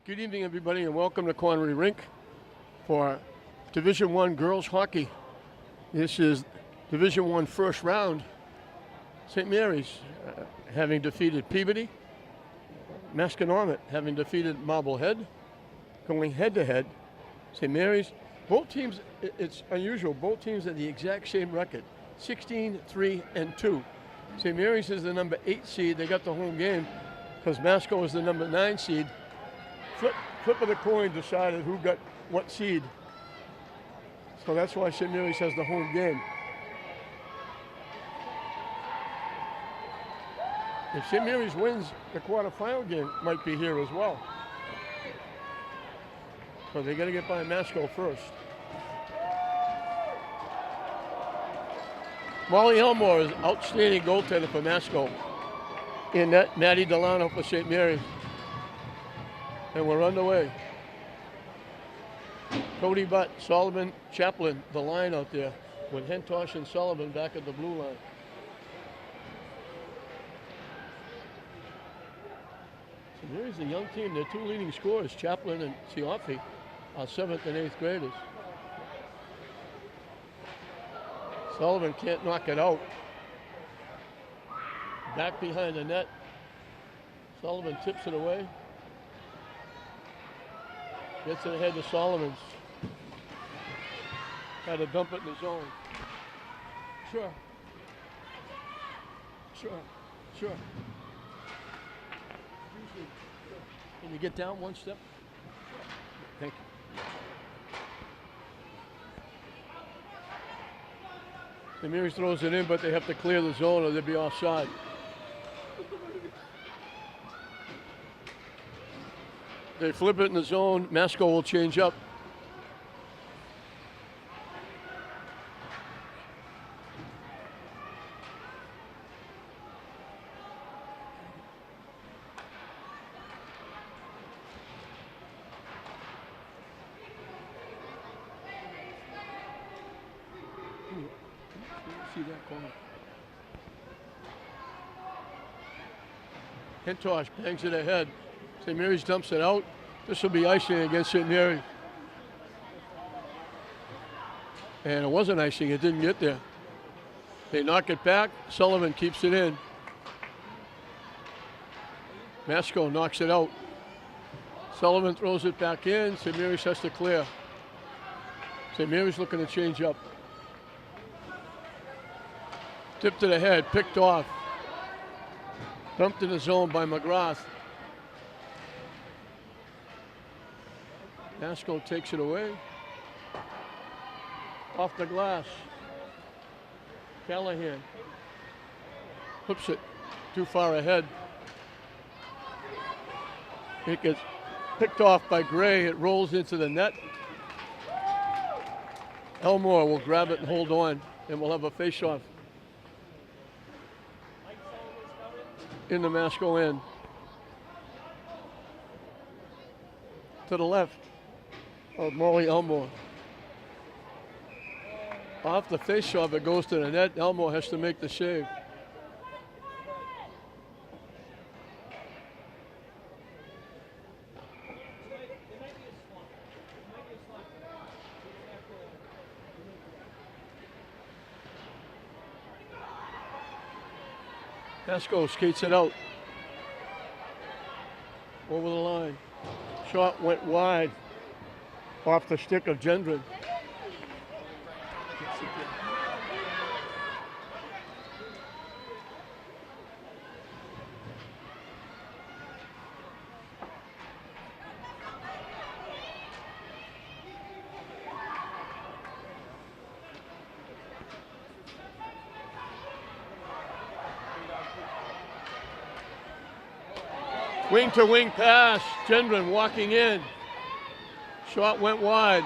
Good evening, everybody, and welcome to Connery Rink for Division I girls hockey. This is Division I first round. St. Mary's having defeated Peabody. Masconomet having defeated Marblehead. Going head-to-head. St. Mary's, both teams, it's unusual, both teams have the exact same record, 16-3-2. St. Mary's is the number 8 seed. They got the home game because Masco is the number 9 seed. Flip of the coin decided who got what seed. So that's why St. Mary's has the home game. If St. Mary's wins, the quarterfinal game might be here as well. So they got to get by Masco first. Molly Elmore is outstanding goaltender for Masco. In that, Maddie Delano for St. Mary's. And we're underway. Cody Butt, Sullivan, Chaplin, the line out there, with Hentosh and Sullivan back at the blue line. So there's a young team. Their two leading scorers, Chaplin and Cioffi, are 7th and 8th graders. Sullivan can't knock it out. Back behind the net. Sullivan tips it away. Gets it ahead to Solomon's. Had to dump it in the zone. Sure. Can you get down one step? Thank you. St. Mary's throws it in, but they have to clear the zone or they'll be offside. They flip it in the zone. Masco will change up. See that corner. Hentosh bangs it ahead. St. Mary's dumps it out. This will be icing against St. Mary's. And it wasn't icing, it didn't get there. They knock it back, Sullivan keeps it in. Masco knocks it out. Sullivan throws it back in, St. Mary's has to clear. St. Mary's looking to change up. Tip to the head, picked off. Dumped in the zone by McGrath. Masco takes it away. Off the glass. Callahan hooks it too far ahead. It gets picked off by Gray. It rolls into the net. Elmore will grab it and hold on, and we'll have a face-off in the Masco end. To the left of Molly Elmore. Off the face-off, it goes to the net. Elmore has to make the save. Masco skates it out. Over the line. Shot went wide. Off the stick of Gendron. Wing-to-wing pass. Gendron walking in. Shot went wide.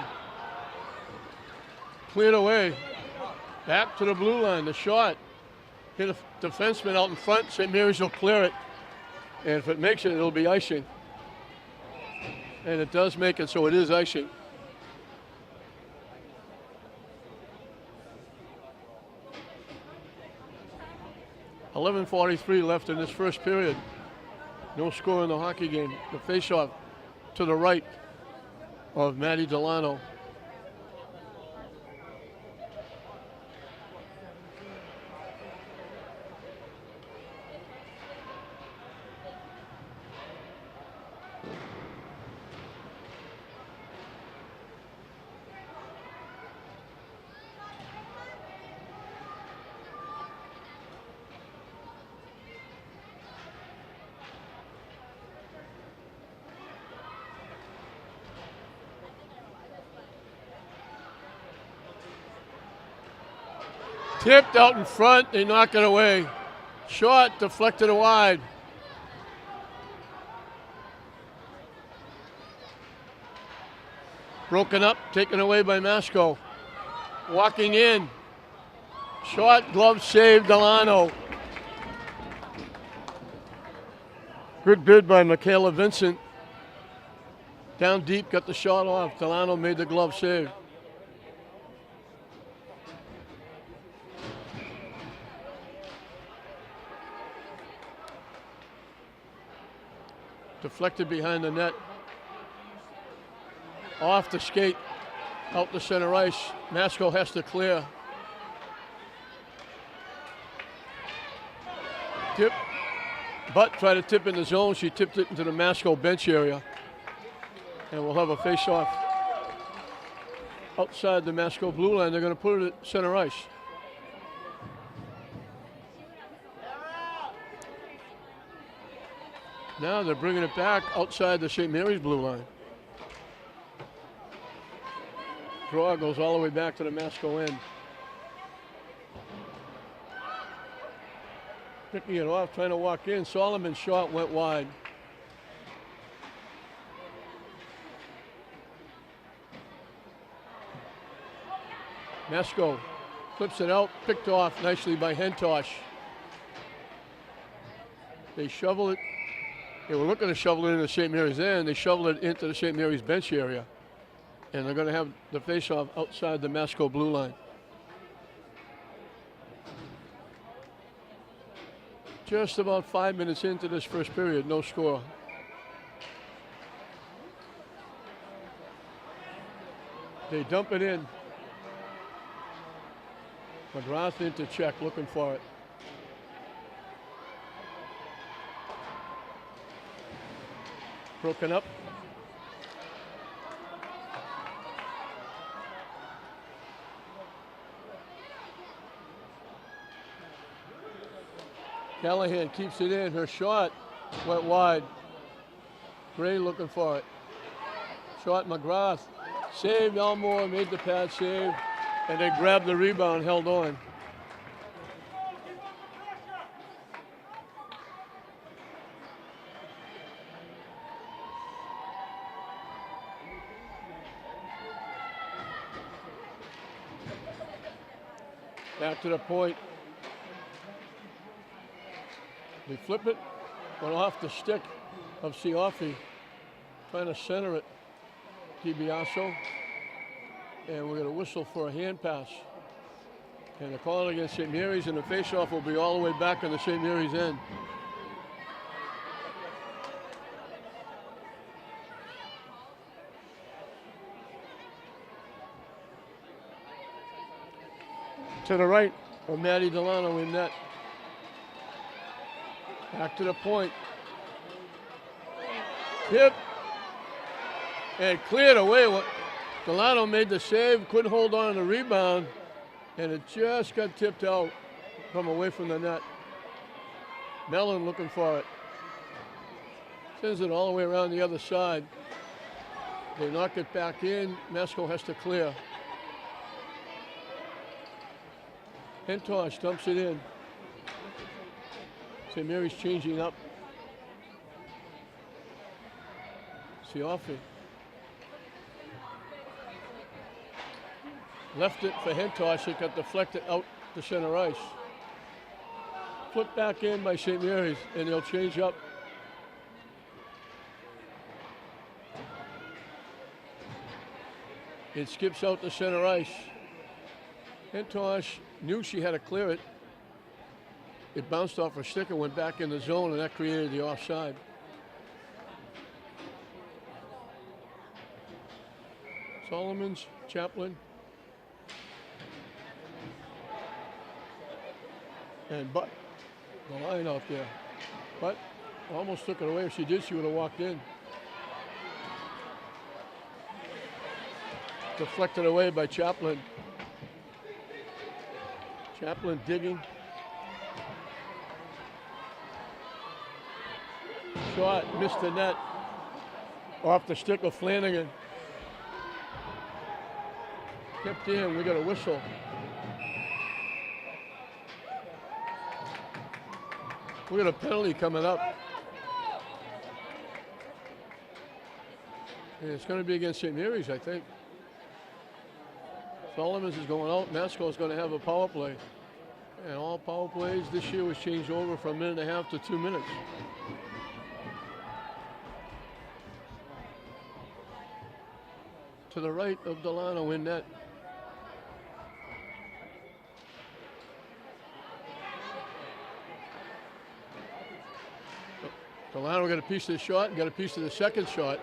Cleared away. Back to the blue line. The shot hit a defenseman out in front. St. Mary's will clear it. And if it makes it, it'll be icing. And it does make it, so it is icing. .11:43 left in this first period. No score in the hockey game. The faceoff to the right of Maddie Delano. Tipped out in front, they knock it away. Short, deflected wide. Broken up, taken away by Masco. Walking in. Short glove save, Delano. Good bid by Michaela Vincent. Down deep, got the shot off. Delano made the glove save. Deflected behind the net. Off the skate, out the center ice. Masco has to clear. Tip, Butt tried to tip in the zone. She tipped it into the Masco bench area. And we'll have a face-off outside the Masco blue line. They're going to put it at center ice. Now they're bringing it back outside the St. Mary's blue line. Draw goes all the way back to the Masco end. Picking it off, trying to walk in. Solomon's shot went wide. Masco flips it out, picked off nicely by Hentosh. They shovel it. They were looking to shovel it into St. Mary's end. They shoveled it into the St. Mary's bench area. And they're going to have the face-off outside the Masco blue line. Just about 5 minutes into this first period, no score. They dump it in. McGrath into check, looking for it. Broken up. Callahan keeps it in. Her shot went wide. Gray looking for it. Shot McGrath. Saved Elmore, made the pad save. And they grabbed the rebound, held on. Back to the point. They flip it, went off the stick of Sioffi, trying to center it. DiBiaso, and we're going to whistle for a hand pass. And the call against St. Mary's, and the faceoff will be all the way back on the St. Mary's end. To the right of Maddie Delano in net. Back to the point. Hip. And cleared away. Delano made the save, couldn't hold on to the rebound, and it just got tipped out from away from the net. Mellon looking for it. Sends it all the way around the other side. They knock it back in. Masco has to clear. Hentosh dumps it in. St. Mary's changing up. Sioffi. Left it for Hentosh. It got deflected out to center ice. Flipped back in by St. Mary's, and they'll change up. It skips out to center ice. Hentosh knew she had to clear it. It bounced off her stick and went back in the zone, and that created the offside. Solomons, Chaplin, and Butt, the line out there. But almost took it away. If she did, she would have walked in. Deflected away by Chaplin. Chaplin digging. Shot, missed the net. Off the stick of Flanagan. Kept in, we got a whistle. We got a penalty coming up. And it's going to be against St. Mary's, I think. Solomons is going out. Masco is going to have a power play. And all power plays this year was changed over from 1.5 to 2 minutes. To the right of Delano in net. Delano got a piece of the shot and got a piece of the second shot.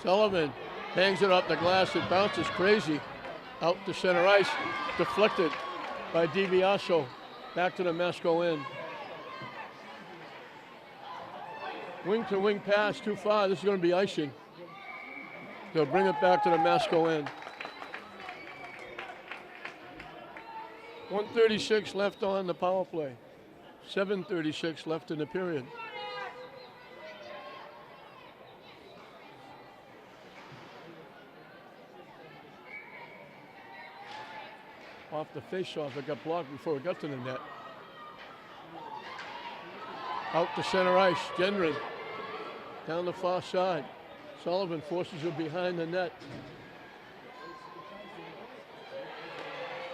Sullivan hangs it off the glass. It bounces crazy out to center ice. Deflected by DiBiaso. Back to the Masco end. Wing to wing pass too far. This is going to be icing. They'll bring it back to the Masco end. 1:36 left on the power play. 7:36 left in the period. Off the face-off, it got blocked before it got to the net. Out to center ice, Gendron down the far side. Sullivan forces it behind the net.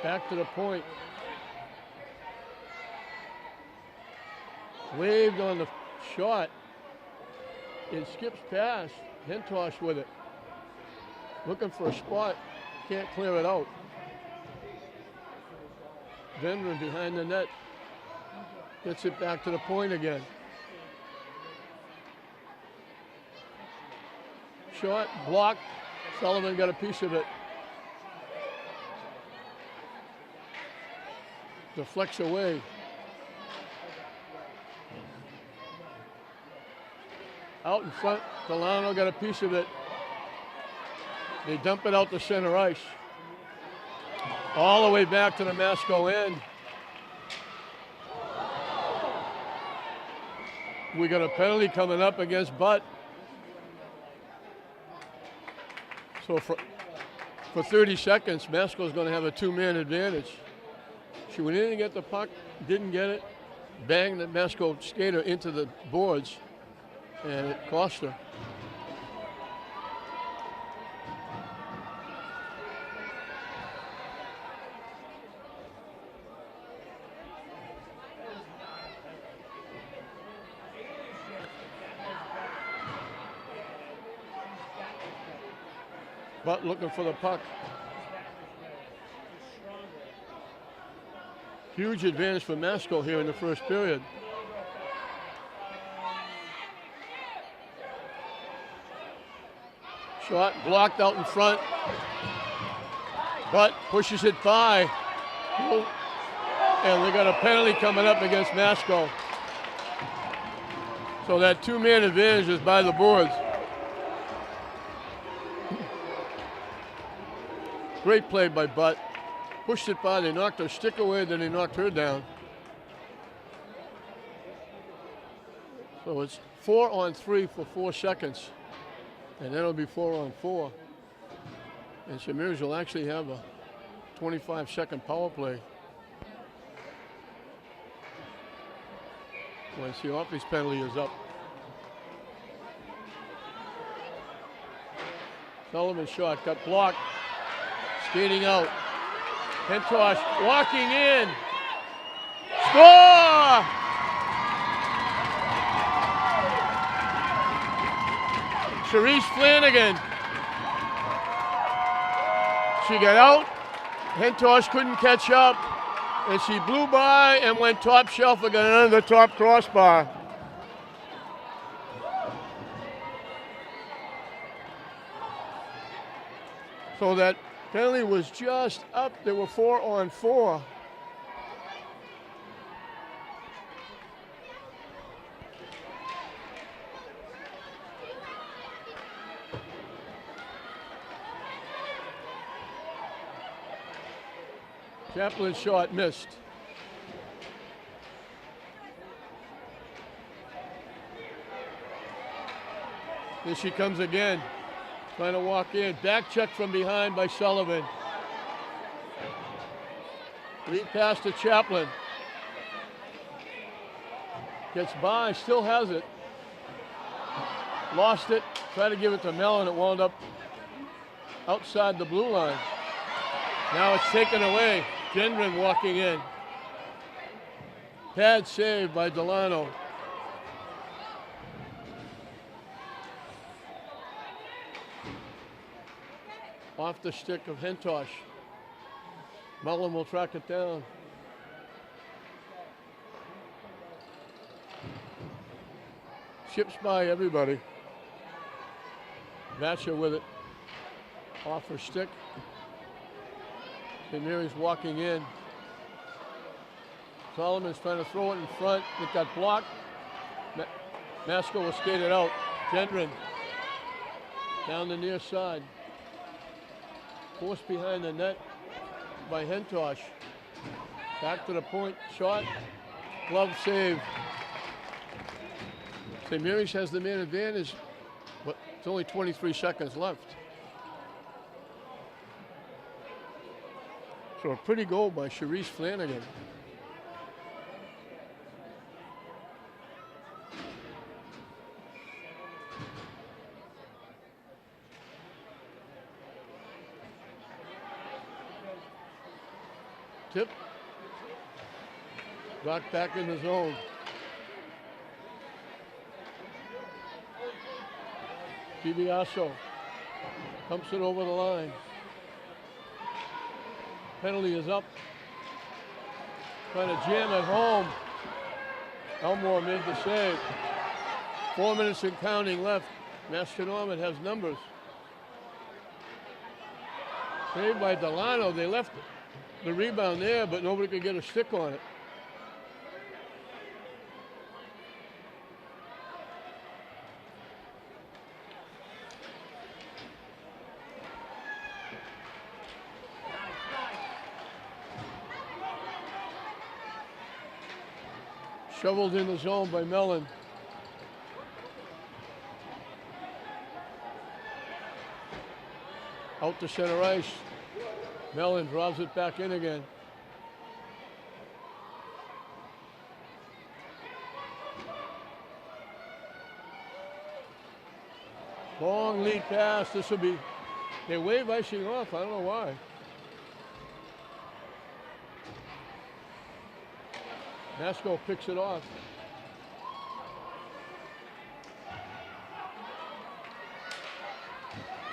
Back to the point. Waved on the shot. It skips past. Hentosh with it. Looking for a spot. Can't clear it out. Gendron behind the net. Gets it back to the point again. Shot, blocked. Sullivan got a piece of it. Deflects away. Out in front, Delano got a piece of it. They dump it out to center ice. All the way back to the Masco end. We got a penalty coming up against Butt. So for 30 seconds, Masco's going to have a two-man advantage. She went in to get the puck, didn't get it, banged the Masco skater into the boards, and it cost her. Butt looking for the puck. Huge advantage for Masco here in the first period. Shot blocked out in front. Butt pushes it by. And they got a penalty coming up against Masco. So that two-man advantage is by the boards. Great play by Butt. Pushed it by, they knocked her stick away, then they knocked her down. So it's 4-on-3 for 4 seconds. And then it'll be 4-on-4. And St. Mary's will actually have a 25-second power play. Once the office penalty is up. Sullivan's shot got blocked. Skating out. Hentosh walking in. Score! Charisse Flanagan. She got out. Hentosh couldn't catch up. And she blew by and went top shelf and got under the top crossbar. So that penalty was just up. There were 4-on-4. Chaplin's shot missed. Here she comes again, trying to walk in. Back check from behind by Sullivan. Lead pass to Chaplin. Gets by, still has it. Lost it, tried to give it to Mellon. It wound up outside the blue line. Now it's taken away. Gendron walking in. Pad save by Delano. Off the stick of Hentosh. Mullen will track it down. Chips by everybody. Vatcher with it. Off her stick. St. Mary's walking in. Solomon's trying to throw it in front. It got blocked. Masco will skate it out. Gendron down the near side. Forced behind the net by Hentosh. Back to the point. Shot. Glove save. St. Mary's has the man advantage, but it's only 23 seconds left. So a pretty goal by Cherise Flanagan. Tip. Knocked back in the zone. DiBiaso pumps it over the line. Penalty is up. Trying to jam at home. Elmore made the save. 4 minutes and counting left. Masconomet has numbers. Saved by Delano. They left the rebound there, but nobody could get a stick on it. Shoveled in the zone by Mellon. Out to center ice. Mellon drives it back in again. Long lead pass. This will be, they wave icing off. I don't know why. Masco picks it off.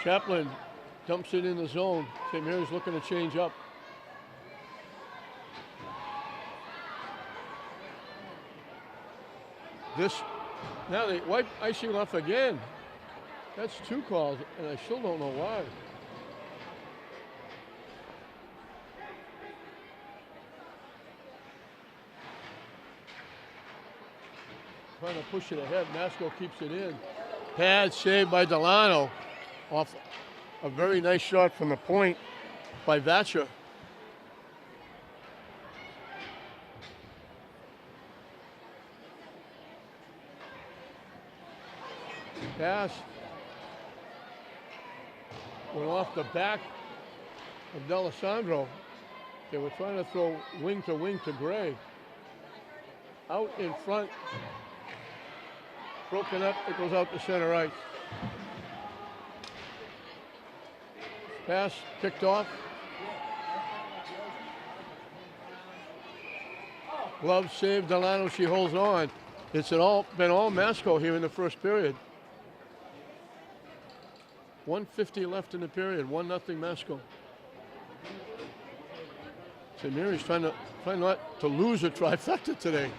Chaplin dumps it in the zone. St. Mary's looking to change up. This, now they wipe icing off again. That's 2 calls, and I still don't know why. Trying to push it ahead. Masco keeps it in. Pad saved by Delano off a very nice shot from the point by Vatcher. Pass went off the back of D'Alessandro. They were trying to throw wing to Gray. Out in front. Broken up, it goes out to center ice. Pass picked off. Glove save, Delano, she holds on. It's been all Masco here in the first period. 1:50 left in the period, 1-0 Masco. St. Mary's trying not to lose a trifecta today.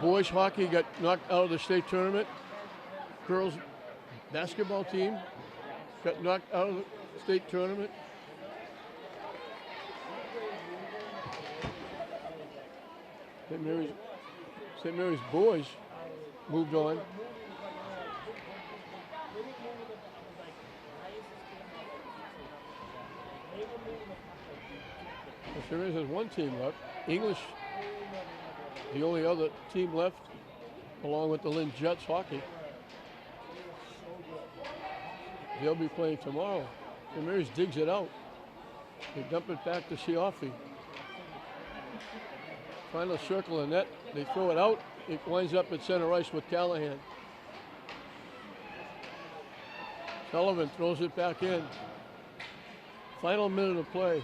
Boys hockey got knocked out of the state tournament. Girls basketball team got knocked out of the state tournament. St. Mary's boys moved on. St. Mary's has one team left. English, the only other team left, along with the Lynn Jets hockey. They'll be playing tomorrow. St. Mary's digs it out. They dump it back to Sioffi. Final circle in net. They throw it out. It winds up at center ice with Callahan. Sullivan throws it back in. Final minute of play.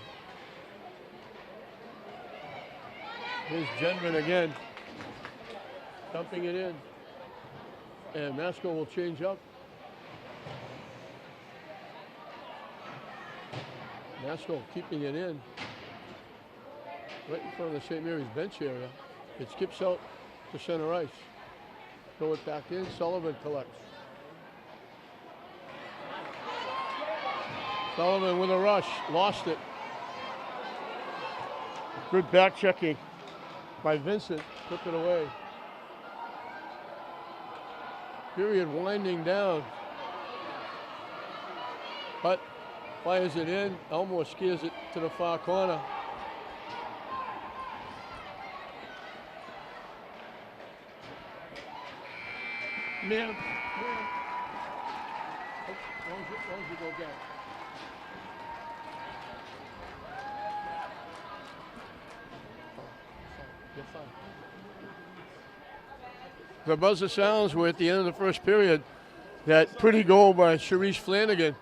Here's Genman again, dumping it in. And Masco will change up. Masco keeping it in. Right in front of the St. Mary's bench area. It skips out to center ice. Throw it back in, Sullivan collects. Sullivan with a rush, lost it. Good back checking by Vincent, took it away. Period winding down. But fires it in, Elmore scares it to the far corner. Man. As long as you go down. You're fine. The buzzer sounds. We're at the end of the first period. That pretty goal by Sharice Flanagan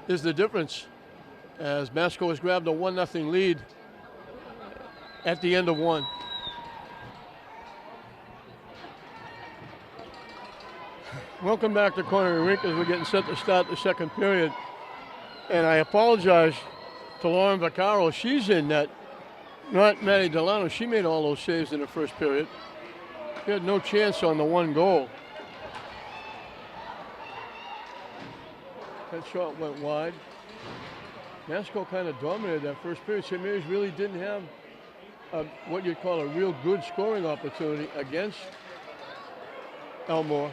is the difference, as Masco has grabbed a 1-0 lead at the end of one. Welcome back to Corner Rink as we're getting set to start the second period. And I apologize to Lauren Vaccaro. She's in net, not Maddie Delano. She made all those saves in the first period. She had no chance on the one goal. That shot went wide. Masco kind of dominated that first period. St. Mary's really didn't have what you'd call a real good scoring opportunity against Elmore.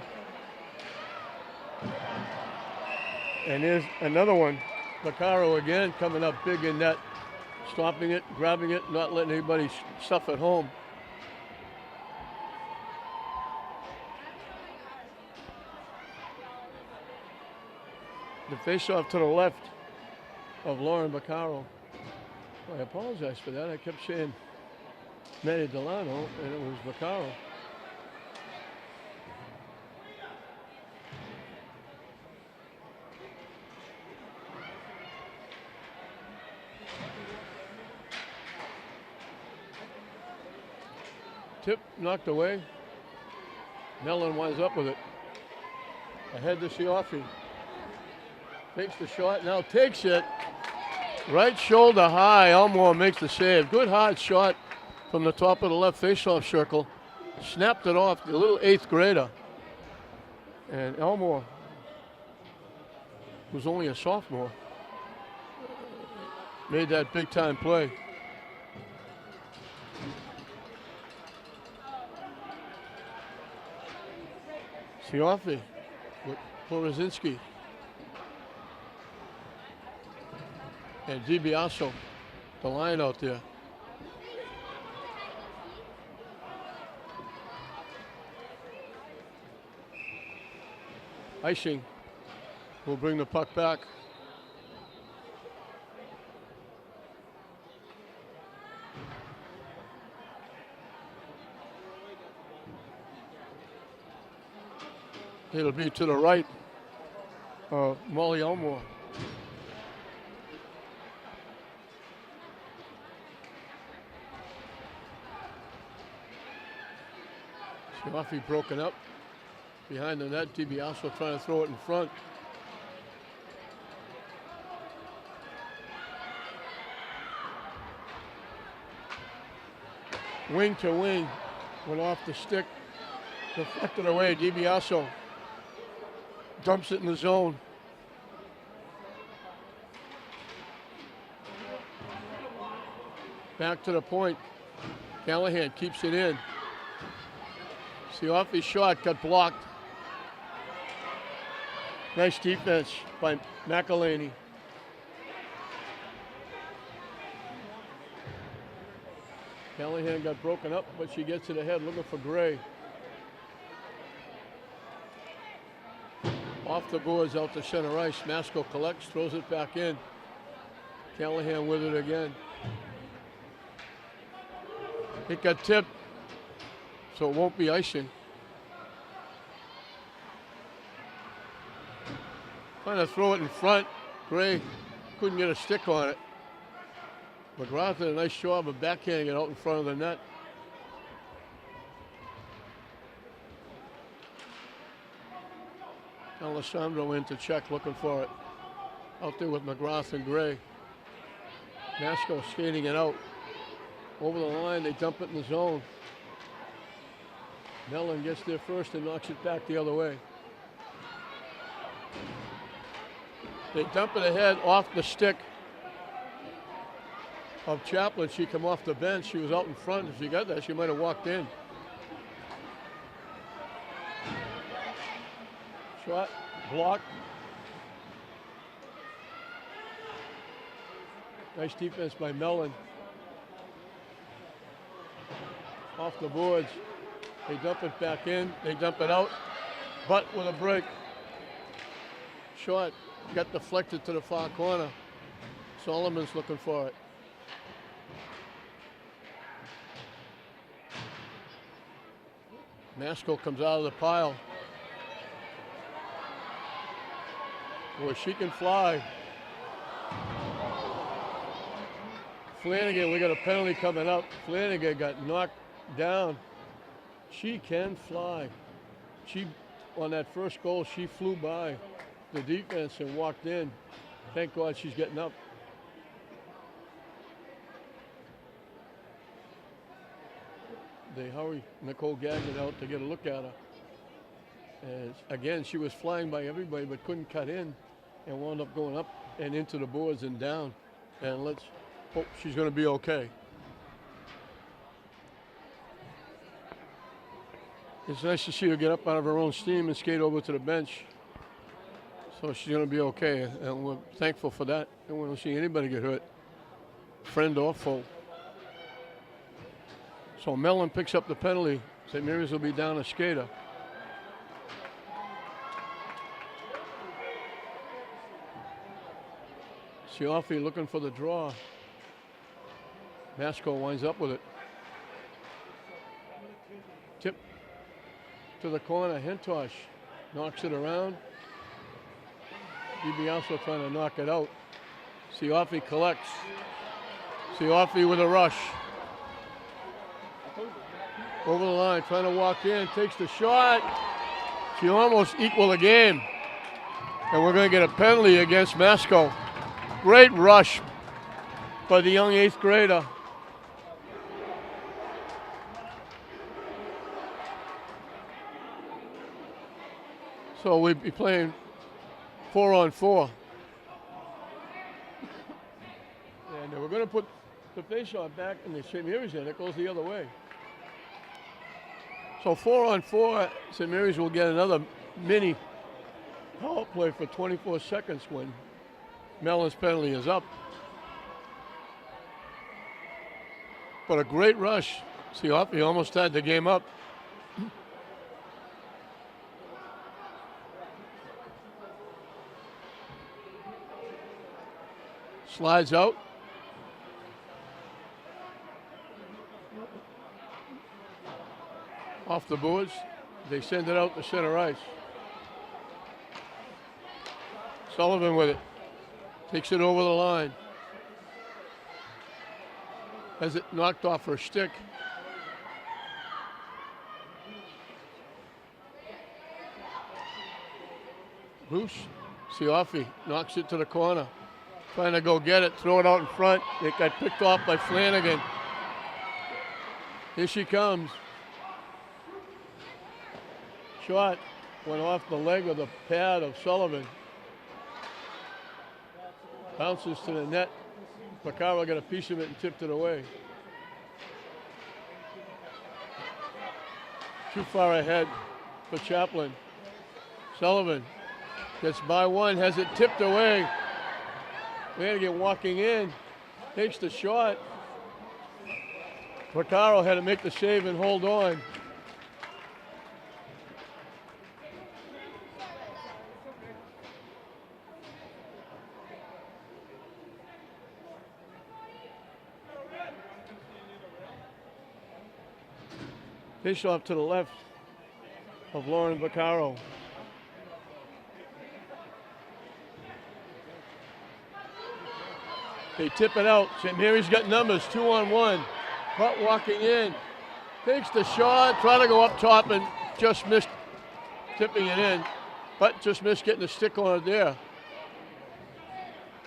And here's another one. Vaccaro again coming up big in net, stopping it, grabbing it, not letting anybody stuff at home. The face-off to the left of Lauren Vaccaro. I apologize for that. I kept saying Maddie Delano, and it was Vaccaro. Tip knocked away. Mellon winds up with it. Ahead to Sioffi. Takes the shot, now takes it. Right shoulder high, Elmore makes the save. Good hard shot from the top of the left face-off circle. Snapped it off, the little 8th grader. And Elmore, who's only a sophomore, made that big-time play. Sioffi with Porozinski. And DiBiaso, the line out there. Icing will bring the puck back. It'll be to the right of Molly Elmore. Sioffi broken up behind the net. DiBiaso trying to throw it in front. Wing to wing, went off the stick, deflected away. DiBiaso dumps it in the zone. Back to the point. Callahan keeps it in. See, off his shot, got blocked. Nice defense by McElhaney. Callahan got broken up, but she gets it ahead, looking for Gray. Off the boards, out to center ice. Masco collects, throws it back in. Callahan with it again. It got tipped, so it won't be icing. Trying to throw it in front. Gray couldn't get a stick on it. McGrath did a nice job of backhanding it out in front of the net. Alessandro in to check, looking for it. Out there with McGrath and Gray. Masco skating it out. Over the line, they dump it in the zone. Mellon gets there first and knocks it back the other way. They dump it ahead off the stick of Chaplin. She come off the bench. She was out in front. If she got that, she might have walked in. Shot, blocked. Nice defense by Mellon. Off the boards. They dump it back in. They dump it out. But with a break. Shot got deflected to the far corner. Solomon's looking for it. Masco comes out of the pile. Boy, she can fly. Flanagan, we got a penalty coming up. Flanagan got knocked down. She can fly. She, on that first goal, she flew by the defense and walked in. Thank God she's getting up. They hurry Nicole Gagnon out to get a look at her. And again, she was flying by everybody but couldn't cut in and wound up going up and into the boards and down. And let's hope she's going to be okay. It's nice to see her get up out of her own steam and skate over to the bench. So she's going to be okay, and we're thankful for that. And we don't see anybody get hurt, friend or foe. So Mellon picks up the penalty. St. Mary's will be down a skater. Sioffi looking for the draw. Masco winds up with it. Tip to the corner. Hentosh knocks it around. DiBiase trying to knock it out. Sioffi collects. Sioffi with a rush. Over the line, trying to walk in, takes the shot. She almost equaled the game. And we're going to get a penalty against Masco. Great rush by the young 8th grader. So we'll be playing 4-on-4. And we're going to put the faceoff back in the St. Mary's end. It goes the other way. So 4-on-4, St. Mary's will get another mini power play for 24 seconds when Mellon's penalty is up. But a great rush. Sioffi almost tied the game up. Slides out. Off the boards. They send it out to center ice. Sullivan with it. Takes it over the line. Has it knocked off her stick. Bruce Sioffi knocks it to the corner. Trying to go get it, throw it out in front. It got picked off by Flanagan. Here she comes. Shot went off the leg of the pad of Sullivan. Bounces to the net. Pacaro got a piece of it and tipped it away. Too far ahead for Chaplin. Sullivan gets by one, has it tipped away. Flanagan walking in, takes the shot. Vaccaro had to make the save and hold on. Fish off to the left of Lauren Vaccaro. They tip it out. St. Mary's got numbers, 2-on-1. Butt walking in. Takes the shot, try to go up top and just missed tipping it in. But just missed getting the stick on it there.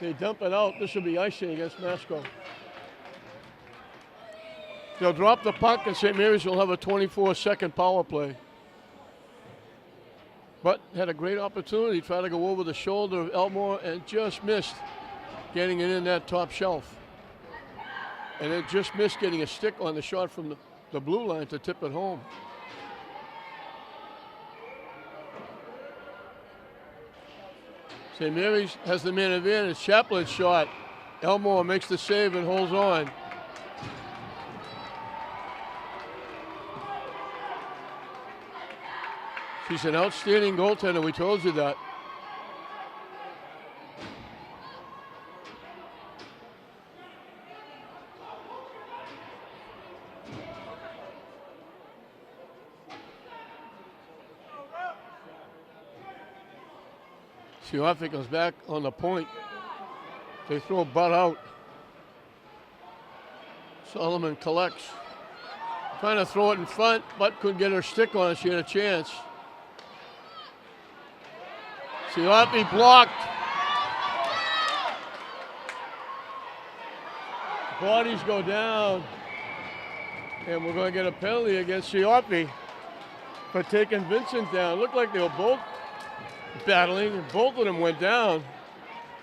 They dump it out. This will be icing against Masco. They'll drop the puck and St. Mary's will have a 24-second power play. But had a great opportunity, try to go over the shoulder of Elmore and just missed getting it in that top shelf. And it just missed getting a stick on the shot from the blue line to tip it home. St. Mary's has the man advantage. Chaplin's shot. Elmore makes the save and holds on. She's an outstanding goaltender, we told you that. Sioffi comes back on the point. They throw Butt out. Solomon collects. Trying to throw it in front, Butt couldn't get her stick on it. She had a chance. Sioffi blocked. Bodies go down. And we're going to get a penalty against Sioffi for taking Vincent down. Looked like they were both battling, and both of them went down.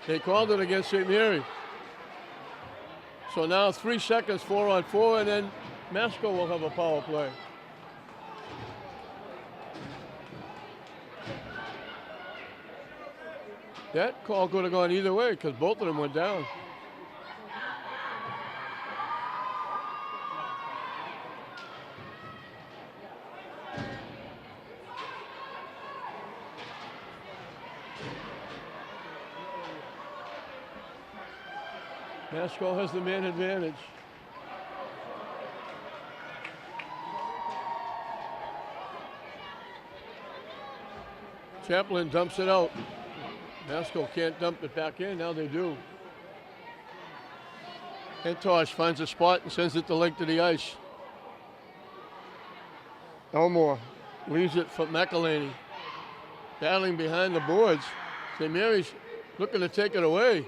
They called it against St. Mary. So now 3 seconds, 4-on-4, and then Masco will have a power play. That call could have gone either way because both of them went down. Masco has the man advantage. Chaplin dumps it out. Masco can't dump it back in, now they do. Entosh finds a spot and sends it the length of the ice. Elmore leaves it for McElhaney. Battling behind the boards. St. Mary's looking to take it away.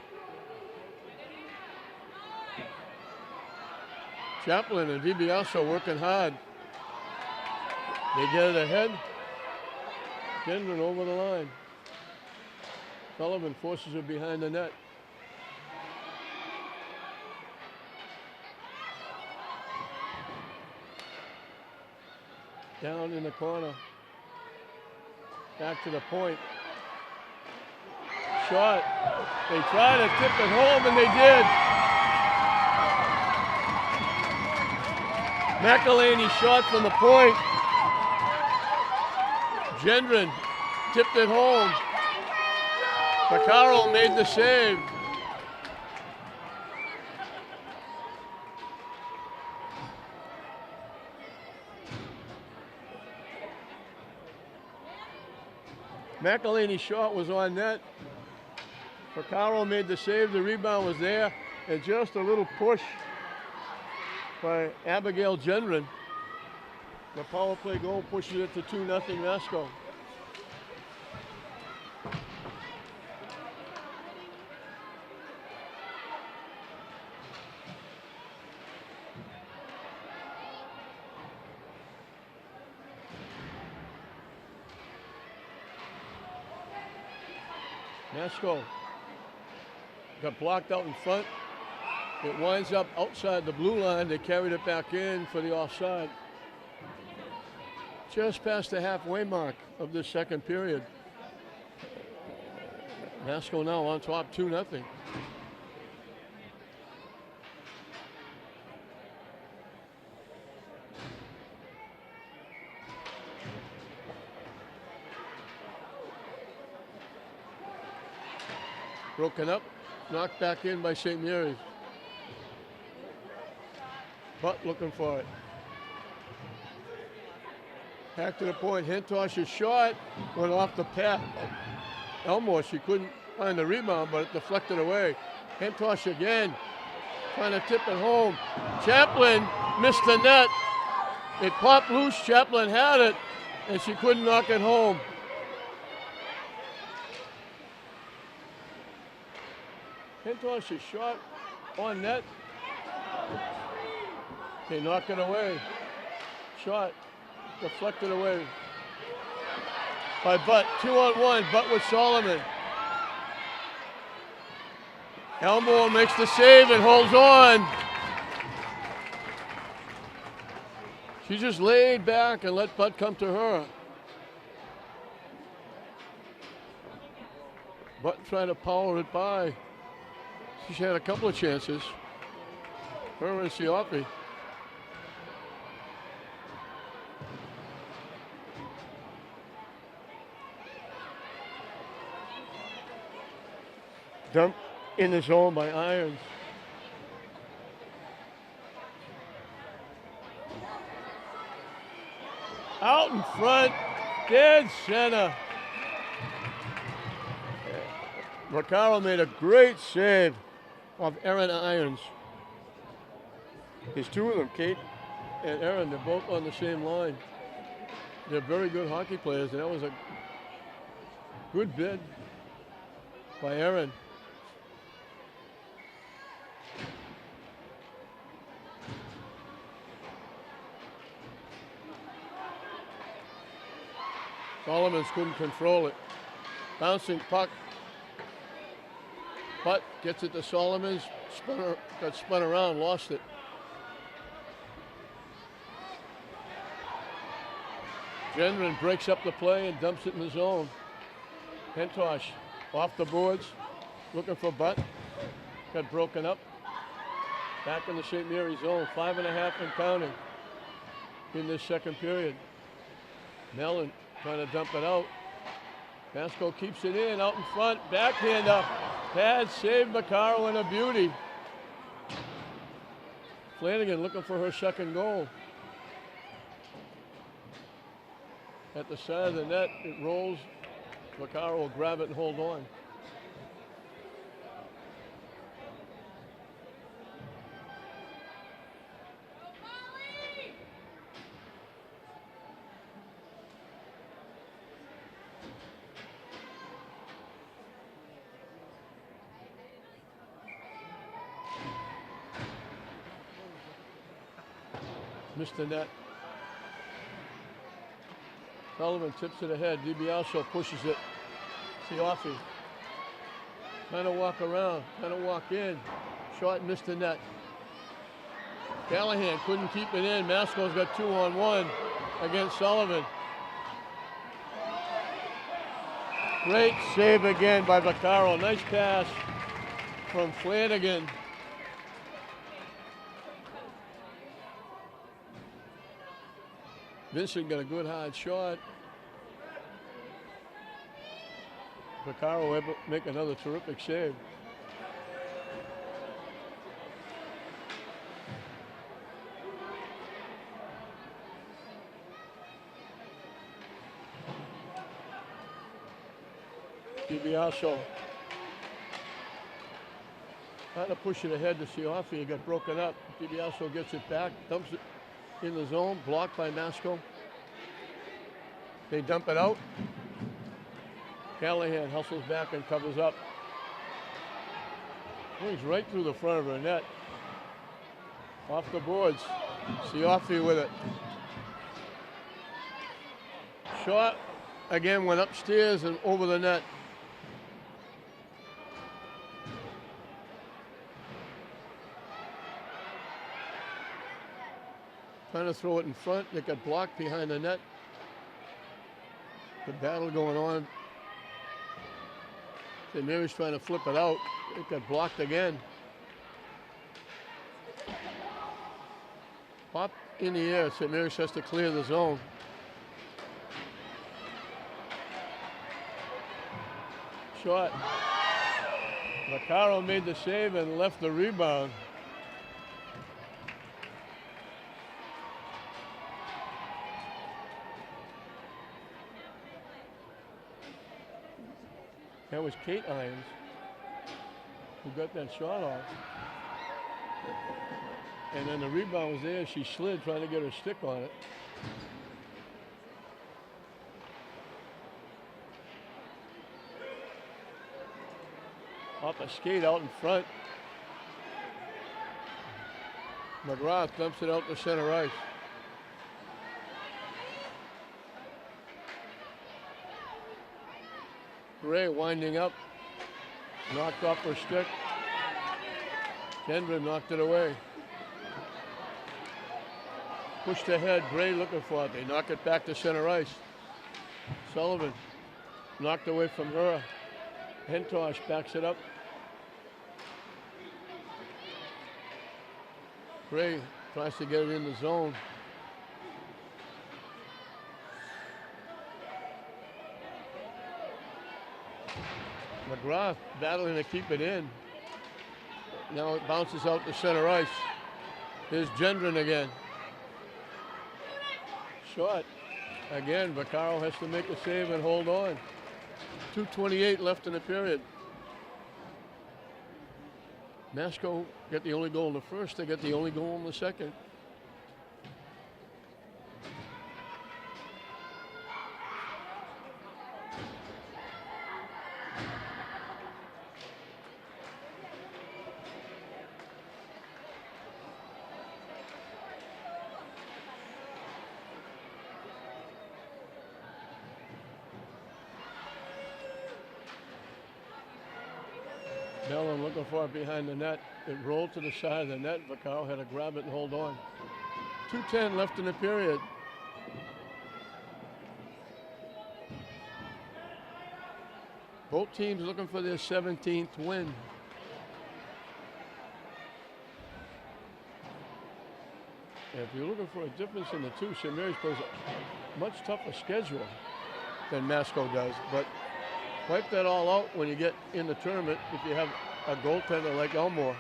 Chaplin and DiBiaso working hard. They get it ahead. Gendron over the line. Sullivan forces it behind the net. Down in the corner. Back to the point. Shot. They tried to tip it home and they did. McElhaney shot from the point. Gendron tipped it home. Vaccaro made the save. McElhaney's shot was on net. Vaccaro made the save. The rebound was there. And just a little push by Abigail Gendron. The power play goal pushes it to 2-0 Masco. Masco got blocked out in front. It winds up outside the blue line. They carried it back in for the offside. Just past the halfway mark of this second period. Masco now on top 2-0. Broken up, knocked back in by St. Mary's. Butt looking for it. Back to the point, Hentosh's shot went off the pad. Elmore, she couldn't find the rebound, but it deflected away. Hentosh again, trying to tip it home. Chaplin missed the net. It popped loose, Chaplin had it, and she couldn't knock it home. Hentosh's shot on net. They knock it away. Shot deflected away by Butt. 2-on-1, Butt with Solomon. Elmore makes the save and holds on. She just laid back and let Butt come to her. Butt trying to power it by. She's had a couple of chances. Her and Sioffi. Dump in the zone by Irons. Out in front, dead center. Vaccaro made a great save of Aaron Irons. There's two of them, Kate and Aaron. They're both on the same line. They're very good hockey players, and that was a good bid by Aaron. Solomons couldn't control it. Bouncing puck. Butt gets it to Solomons. Got spun around, lost it. Gendron breaks up the play and dumps it in the zone. Hentosh off the boards, looking for Butt. Got broken up. Back in the St. Mary's zone. 5.5 and counting in this second period. Mellon trying to dump it out. Masco keeps it in, out in front, backhand up. Pad saved Vaccaro and a beauty. Flanagan looking for her second goal. At the side of the net, it rolls. Vaccaro will grab it and hold on. Missed the net. Sullivan tips it ahead. DiBiasio pushes it. Sioffi trying to walk around, trying to walk in. Shot missed the net. Callahan couldn't keep it in. Masco's got 2-on-1 against Sullivan. Great save again by Vaccaro. Nice pass from Flanagan. Vincent got a good hard shot. Vaccaro able to make another terrific save. DiBiasio trying to push it ahead to Sioffi. It got broken up. DiBiasio gets it back, dumps it in the zone, blocked by Masco. They dump it out. Callahan hustles back and covers up. Swings right through the front of her net. Off the boards. Sioffi with it. Shot again went upstairs and over the net. Trying to throw it in front. It got blocked behind the net The battle going on. St. Mary's trying to flip it out. It got blocked again. Pop in the air. St. Mary's has to clear the zone. Shot. Vaccaro made the save and left the rebound. That was Kate Irons who got that shot off. And then the rebound was there. She slid trying to get her stick on it. Off a skate out in front. McGrath dumps it out to center ice. Gray winding up. Knocked off her stick. Gendron knocked it away. Pushed ahead. Gray looking for it. They knock it back to center ice. Sullivan knocked away from her. Hentosh backs it up. Gray tries to get it in the zone. McGrath battling to keep it in. Now it bounces out to center ice. Here's Gendron again. Shot. Again, Vaccaro has to make a save and hold on. 2:28 left in the period. Masco get the only goal in the first. They get the only goal in the second. Mellon looking for it behind the net. It rolled to the side of the net. Vaccaro had to grab it and hold on. 2:10 left in the period. Both teams looking for their 17th win. And if you're looking for a difference in the two, St. Mary's plays a much tougher schedule than Masco does. But wipe that all out when you get in the tournament if you have a goaltender like Elmore.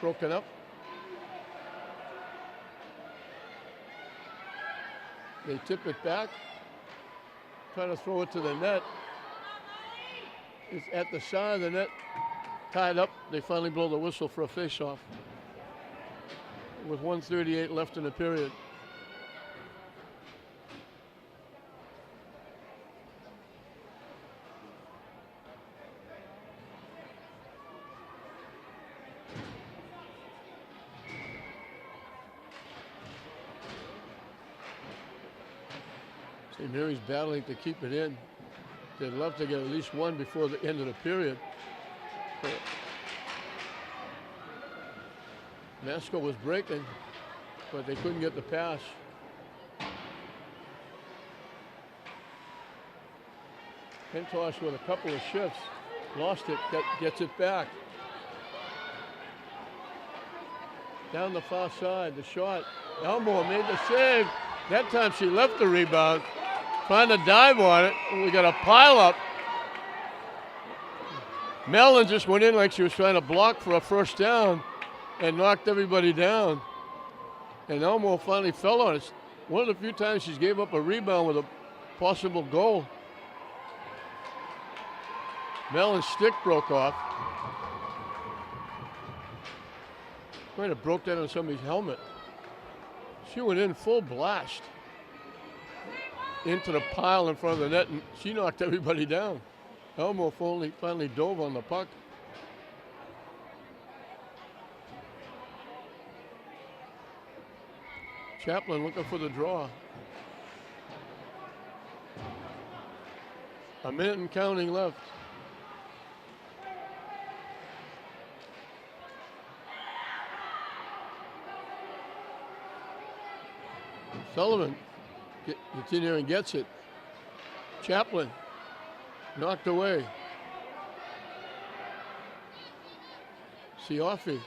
Broken up. They tip it back. Try to throw it to the net. It's at the side of the net, tied up. They finally blow the whistle for a face-off with 1:38 left in the period. St. Mary's battling to keep it in. They'd love to get at least one before the end of the period. But Masco was breaking, but they couldn't get the pass. Hentosh with a couple of shifts. Lost it, gets it back. Down the far side, the shot. Elmore made the save. That time she left the rebound. Trying to dive on it. We got a pile up. Mellon just went in like she was trying to block for a first down and knocked everybody down. And Elmore finally fell on it. One of the few times she's gave up a rebound with a possible goal. Mellon's stick broke off. Might have broke that on somebody's helmet. She went in full blast into the pile in front of the net, and she knocked everybody down. Elmore finally dove on the puck. Chaplin looking for the draw. A minute and counting left. Sullivan gets in there and gets it. Chaplin knocked away. Sioffi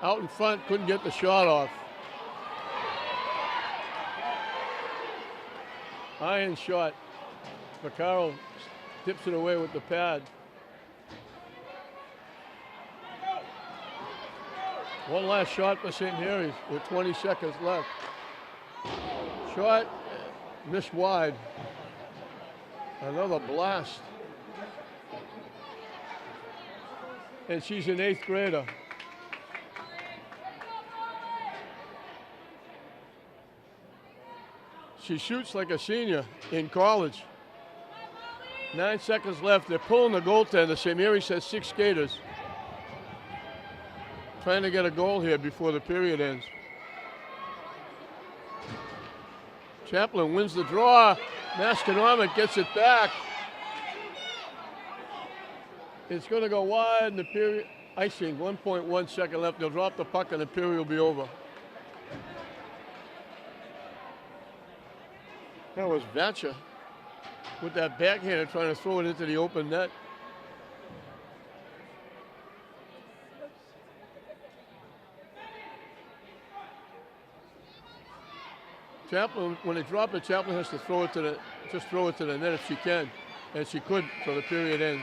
out in front, couldn't get the shot off. Iron shot. Vaccaro tips it away with the pad. One last shot for St. Mary's with 20 seconds left. Shot missed wide. Another blast. And she's an 8th grader. She shoots like a senior in college. 9 seconds left. They're pulling the goaltender. St. Mary's has 6 skaters. Trying to get a goal here before the period ends. Chaplin wins the draw. Masconomet gets it back. It's going to go wide in the period. Icing, 1.1 second left. They'll drop the puck and the period will be over. That was Vatcher with that backhander trying to throw it into the open net. Chaplin, when they drop it, Chaplin has to throw it to the, just throw it to the net if she can. And she could for the period end.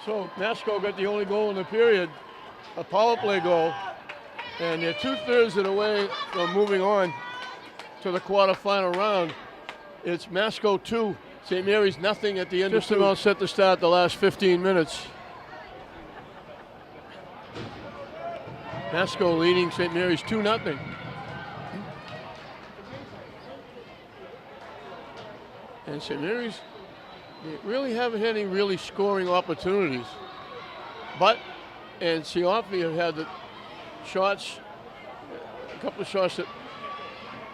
So Masco got the only goal in the period, a power play goal. And they're 2/3 of the way from moving on to the quarterfinal round. It's Masco 2, St. Mary's nothing at the end. Just about set to start the last 15 minutes. Masco leading St. Mary's 2-0. And St. Mary's, they really haven't had any really scoring opportunities. But, and Sioffi have had the shots, a couple of shots that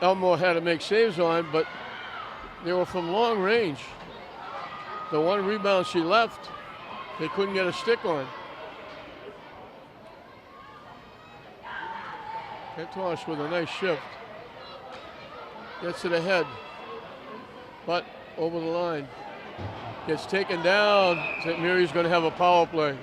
Elmore had to make saves on, but they were from long range. The one rebound she left, they couldn't get a stick on. Kentosh with a nice shift. Gets it ahead, but over the line. Gets taken down. St. Mary's going to have a power play.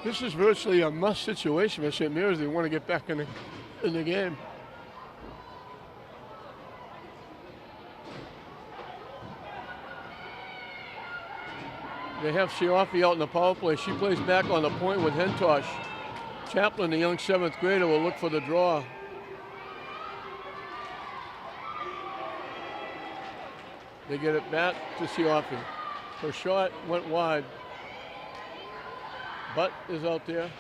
This is virtually a must situation for St. Mary's. They want to get back in the game. They have Sioffi out in the power play. She plays back on the point with Hentosh. Chaplin, the young 7th grader, will look for the draw. They get it back to Sioffi. Her shot went wide. Butt is out there.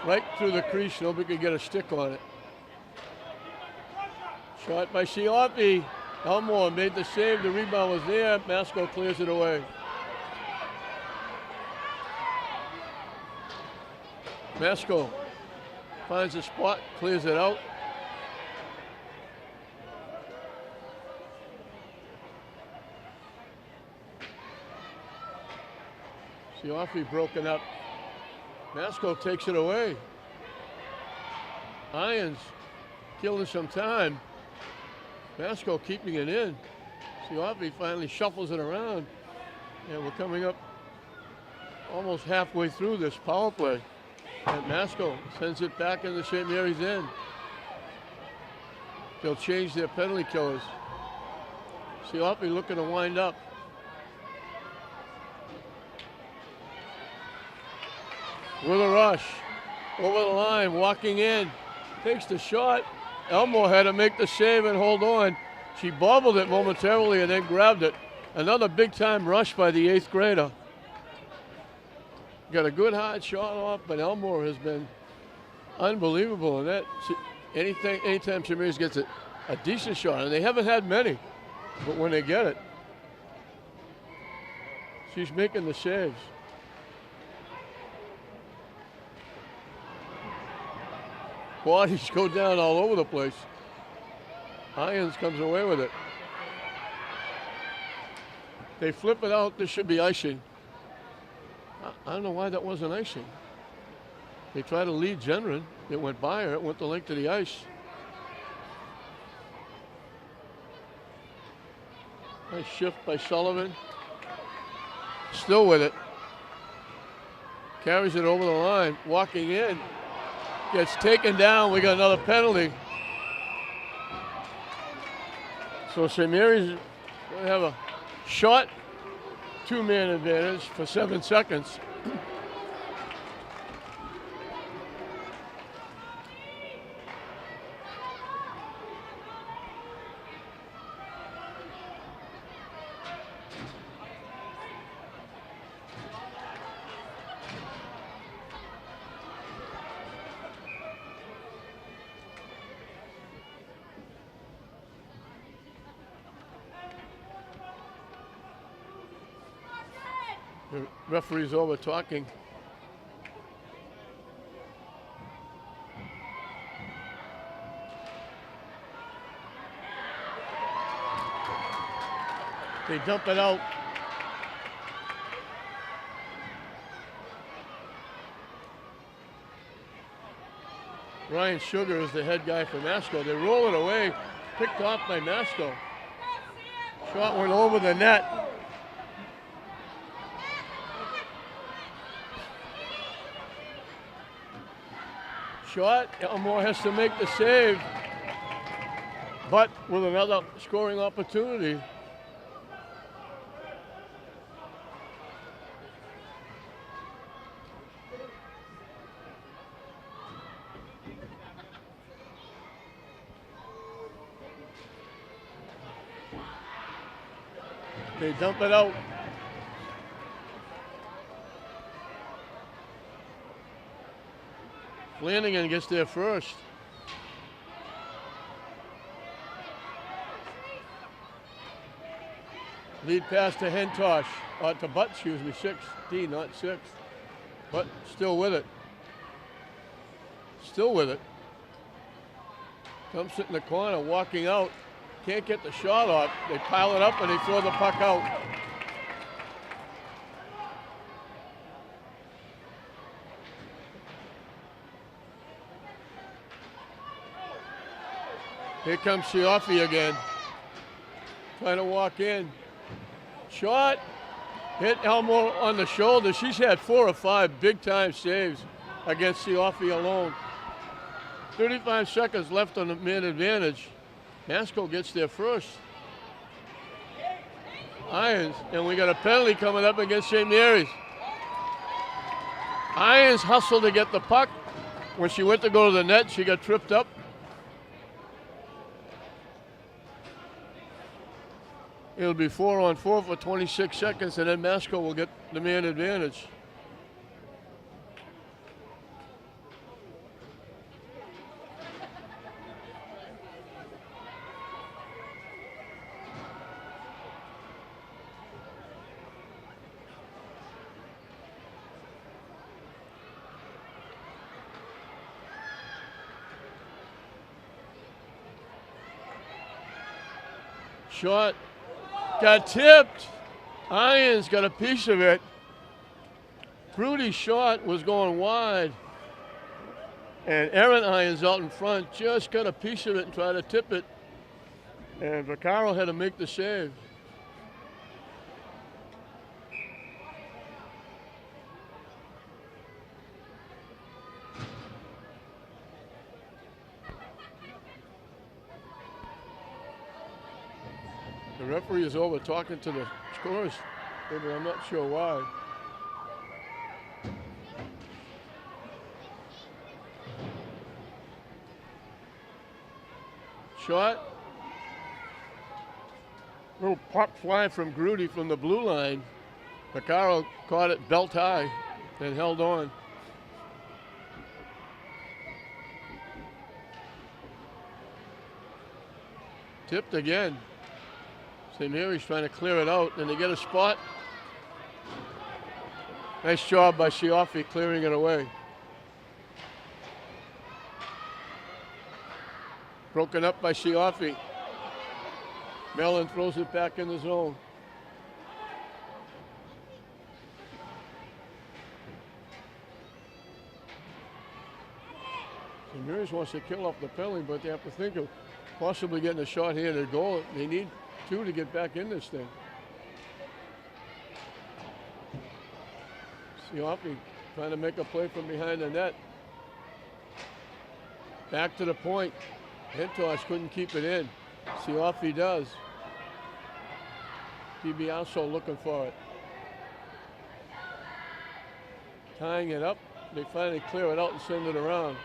Right through the crease, nobody could get a stick on it. Shot by Sioffi. Elmore made the save, the rebound was there. Masco clears it away. Masco finds a spot, clears it out. Sioffi broken up. Masco takes it away. Irons killing some time. Masco keeping it in. Sioffi finally shuffles it around. And we're coming up almost halfway through this power play. And Masco sends it back into St. Mary's end. They'll change their penalty killers. Sioffi looking to wind up. With a rush. Over the line, walking in. Takes the shot. Elmore had to make the save and hold on. She bobbled it momentarily and then grabbed it. Another big-time rush by the 8th grader. Got a good hard shot off, but Elmore has been unbelievable. And that, anytime St. Mary's gets a decent shot, and they haven't had many, but when they get it, she's making the saves. Bodies go down all over the place. Irons comes away with it. They flip it out. This should be icing. I don't know why that wasn't icing. They tried to lead Genren. It went by her. It went the length of the ice. Nice shift by Sullivan. Still with it. Carries it over the line. Walking in. Gets taken down. We got another penalty. So St. Mary's going to have a short two-man advantage for 7 seconds. The referee's over talking. They dump it out. Ryan Sugar is the head guy for Masco. They roll it away, picked off by Masco. Shot went over the net. Shot, Elmore has to make the save, but with another scoring opportunity. They dump it out. Flanagan gets there first. Lead pass to Hentosh, to Butt, excuse me, 6D, not 6. But still with it. Still with it. Dumps it in the corner, walking out. Can't get the shot off. They pile it up and they throw the puck out. Here comes Sioffi again. Trying to walk in. Shot. Hit Elmore on the shoulder. She's had 4 or 5 big-time saves against Sioffi alone. 35 seconds left on the man advantage. Masco gets there first. Irons, and we got a penalty coming up against St. Mary's. Irons hustled to get the puck. When she went to go to the net, she got tripped up. It'll be 4-on-4 for 26 seconds, and then Masco will get the man advantage. Shot. Got tipped. Irons got a piece of it. Prudy's shot was going wide. And Aaron Irons out in front just got a piece of it and tried to tip it. And Vaccaro had to make the save. The referee is over talking to the scorers, but I'm not sure why. Shot. Little pop fly from Grudy from the blue line. Vaccaro caught it belt high and held on. Tipped again. St. Mary's trying to clear it out, and they get a spot. Nice job by Sioffi clearing it away. Broken up by Sioffi. Mellon throws it back in the zone. St. Mary's wants to kill off the penalty, but they have to think of possibly getting a short-handed goal. They need 2 to get back in this thing. Sioffi trying to make a play from behind the net. Back to the point. Hentosh couldn't keep it in. Sioffi does. DiBiaso looking for it. Tying it up. They finally clear it out and send it around.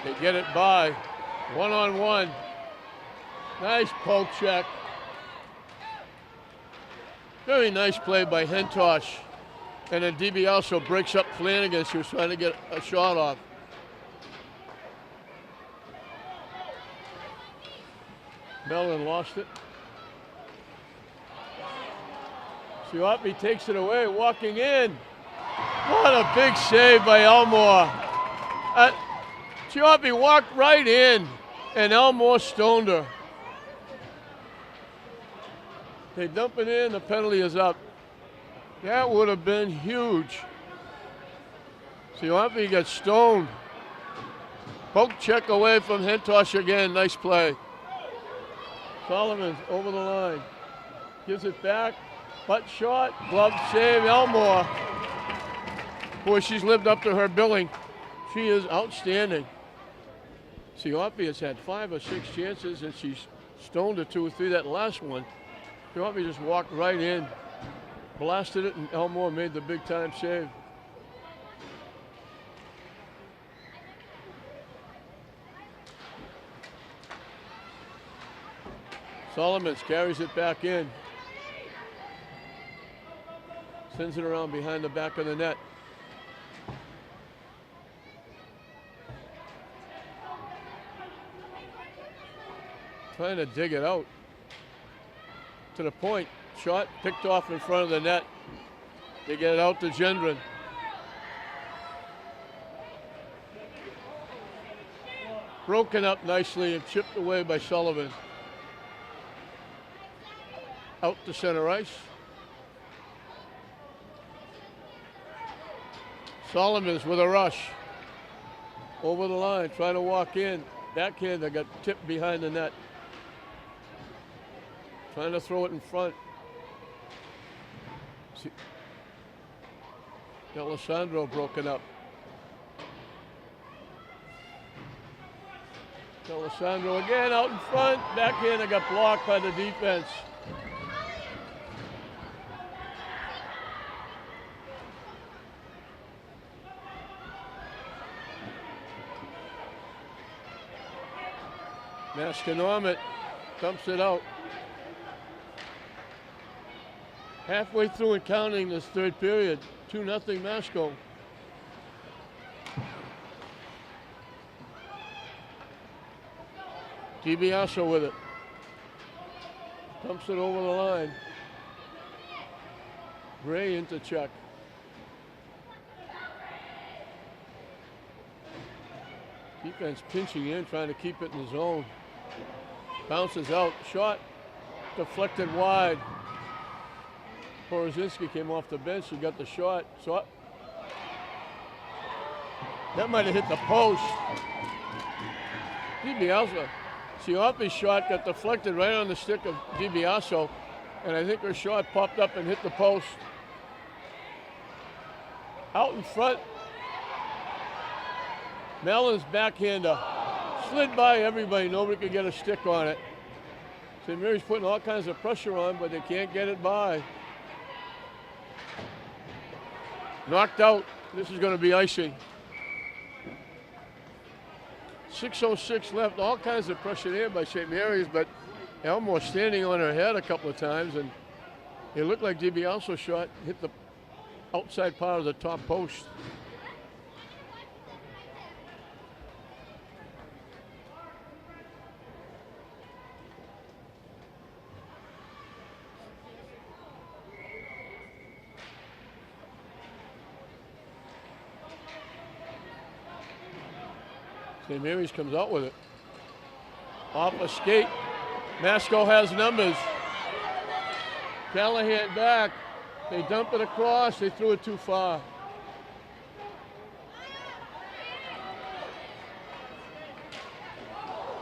They get it by. 1-on-1. Nice poke check. Very nice play by Hentosh. And then DiBiaso breaks up Flanagan. She was trying to get a shot off. Mellon lost it. Sioffi takes it away, walking in. What a big save by Elmore. Sioffi walked right in, and Elmore stoned her. They dump it in, the penalty is up. That would have been huge. Sioffi gets stoned. Poke check away from Hentosh again, nice play. Solomon's over the line. Gives it back. Butt shot. Glove save. Elmore. Boy, she's lived up to her billing. She is outstanding. Sioffi has had 5 or 6 chances, and she's stoned her 2 or 3. That last one, Sioffi just walked right in, blasted it, and Elmore made the big-time save. Solomons carries it back in. Sends it around behind the back of the net. Trying to dig it out. To the point. Shot picked off in front of the net. They get it out to Gendron. Broken up nicely and chipped away by Sullivan. Out to center ice. Solomons with a rush. Over the line, trying to walk in. Backhander got tipped behind the net. Trying to throw it in front. D'Alessandro broken up. D'Alessandro again out in front. Backhander got blocked by the defense. Masconomet dumps it out. Halfway through and counting this third period, 2-0 Masco. DiBiaso with it. Dumps it over the line. Gray into check. Defense pinching in, trying to keep it in the zone. Bounces out, shot, deflected wide. Porozinski came off the bench, he got the shot. That might have hit the post. DiBiaso, Sioffi's shot got deflected right on the stick of DiBiaso, and I think her shot popped up and hit the post. Out in front, Mellon's backhander slid by everybody. Nobody could get a stick on it. St. Mary's putting all kinds of pressure on, but they can't get it by. Knocked out. This is going to be icing. 6:06 left. All kinds of pressure there by St. Mary's, but Elmore standing on her head a couple of times, and it looked like DiBiaso's shot hit the outside part of the top post. St. Mary's comes out with it. Off a skate. Masco has numbers. Callahan back. They dump it across. They threw it too far.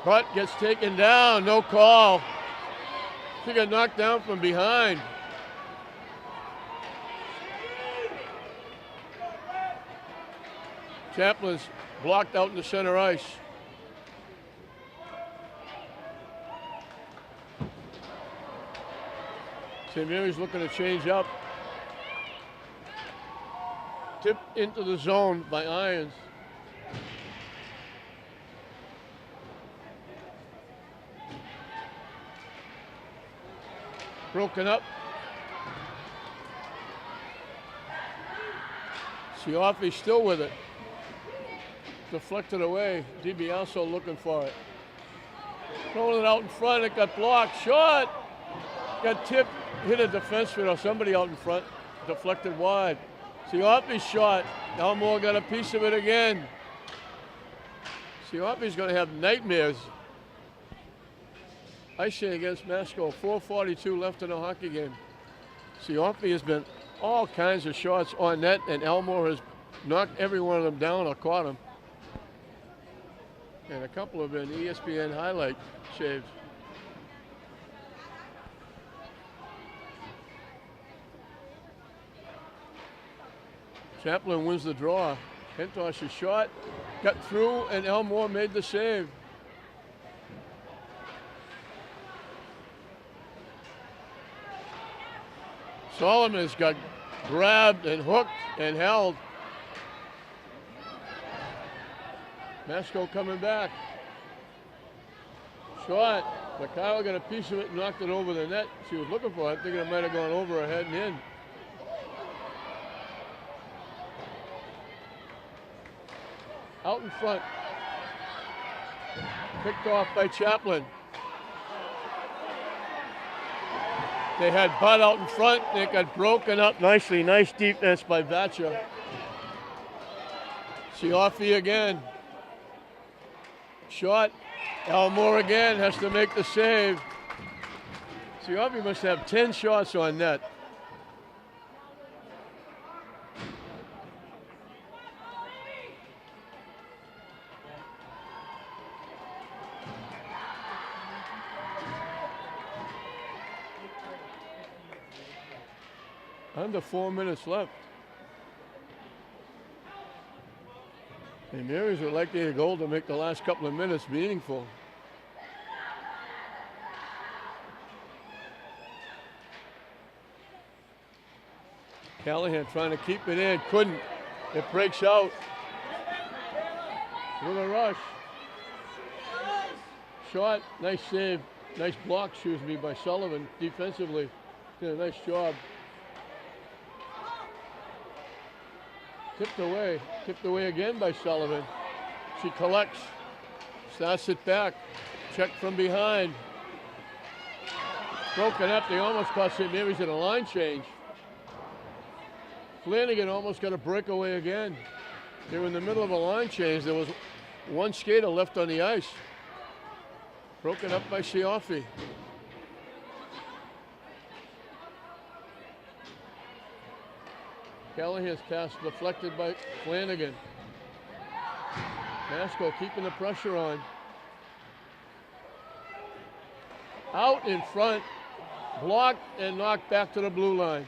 Butt gets taken down, no call. She got knocked down from behind. Chaplin's blocked out in the center ice. St. Mary's looking to change up. Tip into the zone by Irons. Broken up. Sioffi still with it. Deflected away. DiBiaso looking for it. Throwing it out in front. It got blocked. Shot. Got tipped. Hit a defenseman or somebody out in front. Deflected wide. Sioffi's shot. Elmore got a piece of it again. Sioffi's going to have nightmares. Icing against Masco. 4:42 left in the hockey game. Sioffi has been all kinds of shots on net, and Elmore has knocked every one of them down or caught them. And a couple have been ESPN highlight saves. Chaplin wins the draw. Hentosh's shot got through, and Elmore made the save. Solomon's got grabbed and hooked and held. Masco coming back. Shot. Mikhail got a piece of it and knocked it over the net. She was looking for it. I think it might have gone over her head and in. Out in front. Picked off by Chaplin. They had Bud out in front. It got broken up nicely. Nice defense by Vacha. Sioffi again. Shot. Elmore again has to make the save. Sioffi must have 10 shots on net. Under 4 minutes left. And Mary's would like to get a goal to make the last couple of minutes meaningful. Callahan trying to keep it in, couldn't. It breaks out. With a rush. Shot, nice save. Nice block, excuse me, by Sullivan defensively. Did a nice job. Tipped away again by Sullivan. She collects, starts it back, check from behind. Broken up, they almost caught St. Mary's in a line change. Flanagan almost got a breakaway again. They were in the middle of a line change. There was one skater left on the ice. Broken up by Sioffi. Callahan's pass deflected by Flanagan. Masco keeping the pressure on. Out in front, blocked and knocked back to the blue line.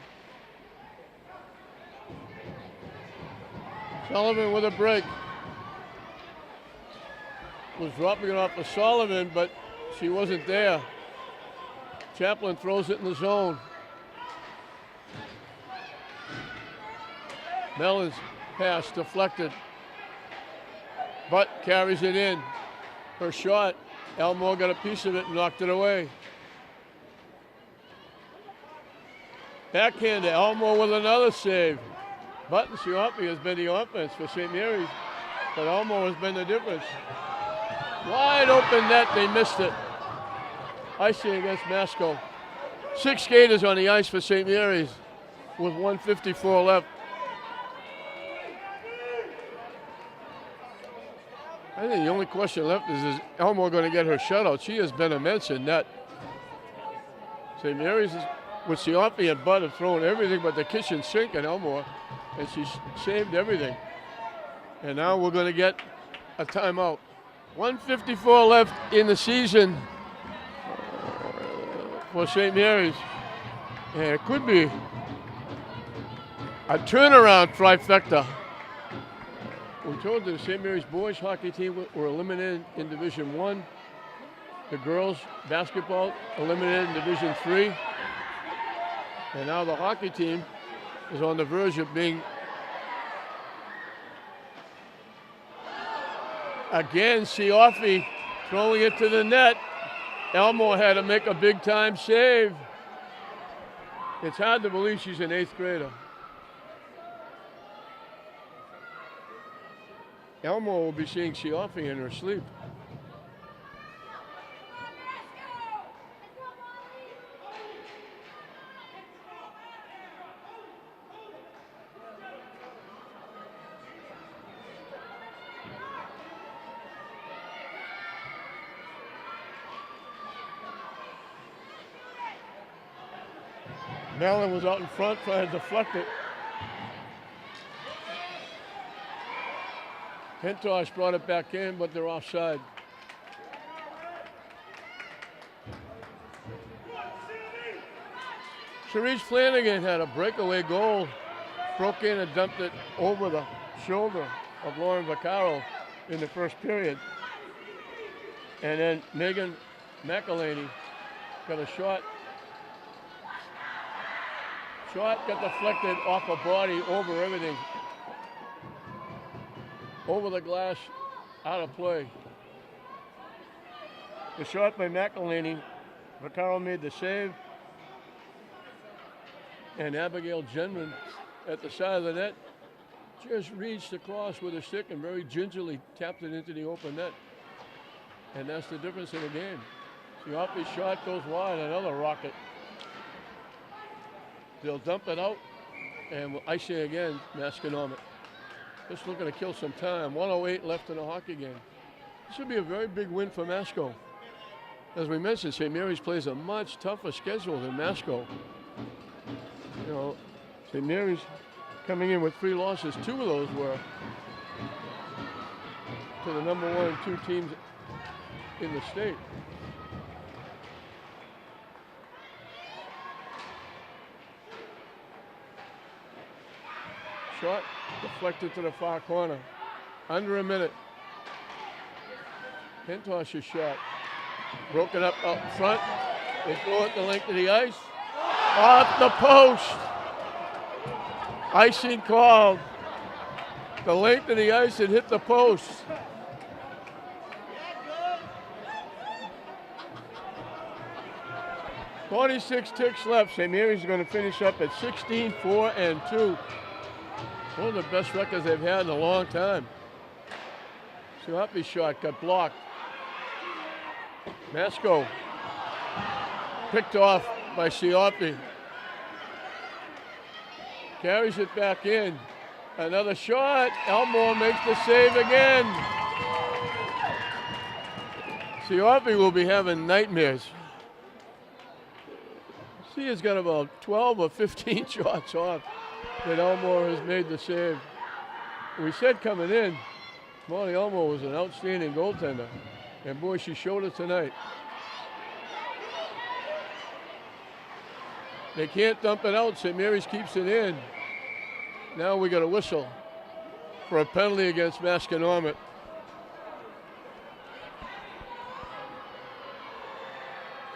Sullivan with a break. Was dropping it off of Sullivan, but she wasn't there. Chaplin throws it in the zone. Mellon's pass deflected. Butt carries it in. Her shot. Elmore got a piece of it and knocked it away. Backhand to Elmore with another save. Butt and Sioffi has been the offense for St. Mary's, but Elmore has been the difference. Wide open net, they missed it. Icing against Masco. 6 skaters on the ice for St. Mary's with 1:54 left. I think the only question left is Elmore going to get her shutout? She has been immense in net. St. Mary's, with Sioffi and Bud, have thrown everything but the kitchen sink at Elmore, and she's saved everything. And now we're going to get a timeout. 1:54 left in the season for St. Mary's. And it could be a turnaround trifecta. We told you the St. Mary's boys hockey team were eliminated in Division I. The girls basketball eliminated in Division III. And now the hockey team is on the verge of being again. Sioffi throwing it to the net. Elmore had to make a big time save. It's hard to believe she's an 8th grader. Elmore will be seeing Sioffi in her sleep. Mellon was out in front trying to deflect it. Hentosh brought it back in, but they're offside. Cherise Flanagan had a breakaway goal, broke in and dumped it over the shoulder of Lauren Vaccaro in the first period. And then Megan McElhaney got a shot. Shot got deflected off a body over everything. Over the glass, out of play. The shot by McElhaney. Vaccaro made the save. And Abigail Genman at the side of the net just reached across with a stick and very gingerly tapped it into the open net. And that's the difference in the game. Sioffi's shot goes wide, another rocket. They'll dump it out, and I say again, Masconomet. Just looking to kill some time. 1:08 left in the hockey game. This would be a very big win for Masco. As we mentioned, St. Mary's plays a much tougher schedule than Masco. You know, St. Mary's coming in with 3 losses. 2 of those were to the number 1 and 2 teams in the state. Shot deflected to the far corner. Under a minute. Hentosh's shot. Broken up out in front. They throw it the length of the ice. Off the post. Icing called. The length of the ice had hit the post. .46 ticks left. St. Mary's is going to finish up at 16-4-2. One of the best records they've had in a long time. Sioffi's shot got blocked. Masco picked off by Sioffi. Carries it back in. Another shot. Elmore makes the save again. Sioffi will be having nightmares. She has got about 12 or 15 shots off that Elmore has made the save. We said coming in, Molly Elmore was an outstanding goaltender. And boy, she showed it tonight. They can't dump it out. St. Mary's keeps it in. Now we got a whistle for a penalty against Masconomet.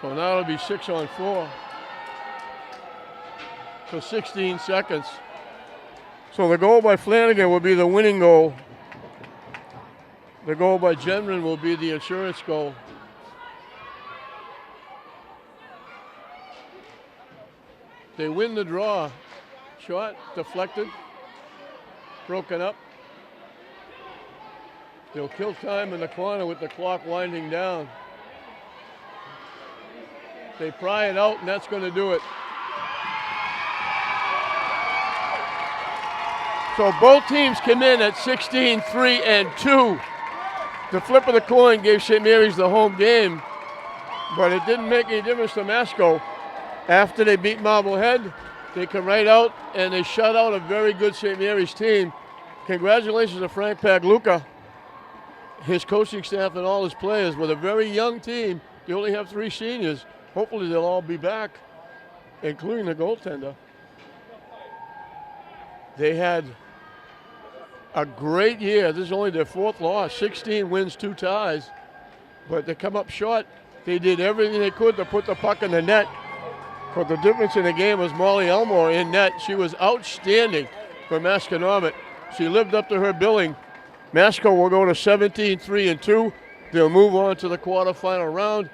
So now it'll be 6-on-4 for 16 seconds. So the goal by Flanagan will be the winning goal. The goal by Genman will be the insurance goal. They win the draw. Shot deflected, broken up. They'll kill time in the corner with the clock winding down. They pry it out, and that's going to do it. So both teams come in at 16-3-2. The flip of the coin gave St. Mary's the home game, but it didn't make any difference to Masco. After they beat Marblehead, they come right out and they shut out a very good St. Mary's team. Congratulations to Frank Pagluca his coaching staff and all his players with a very young team. They only have 3 seniors. Hopefully they'll all be back, including the goaltender. They had a great year. This is only their 4th loss, 16 wins, 2 ties. But they come up short. They did everything they could to put the puck in the net. But the difference in the game was Molly Elmore in net. She was outstanding for Masconomet. She lived up to her billing. Masco will go to 17-3-2. They'll move on to the quarterfinal round.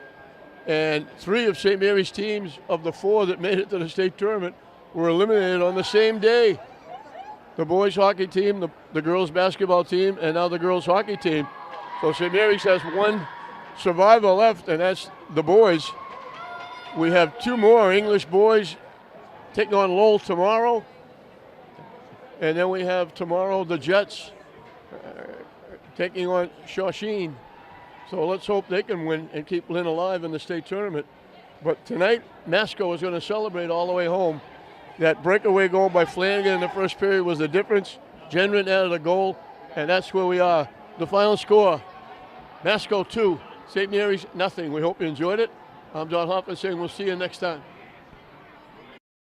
And 3 of St. Mary's teams of the 4 that made it to the state tournament were eliminated on the same day. The boys hockey team, the girls basketball team, and now the girls hockey team. So St. Mary's has 1 survivor left, and that's the boys. We have 2 more English boys taking on Lowell tomorrow. And then we have tomorrow the Jets taking on Shawsheen. So let's hope they can win and keep Lynn alive in the state tournament. But tonight, Masco is going to celebrate all the way home. That breakaway goal by Flanagan in the first period was the difference. Genrin added a goal, and that's where we are. The final score, Masco 2, St. Mary's nothing. We hope you enjoyed it. I'm Don Hoffman saying we'll see you next time.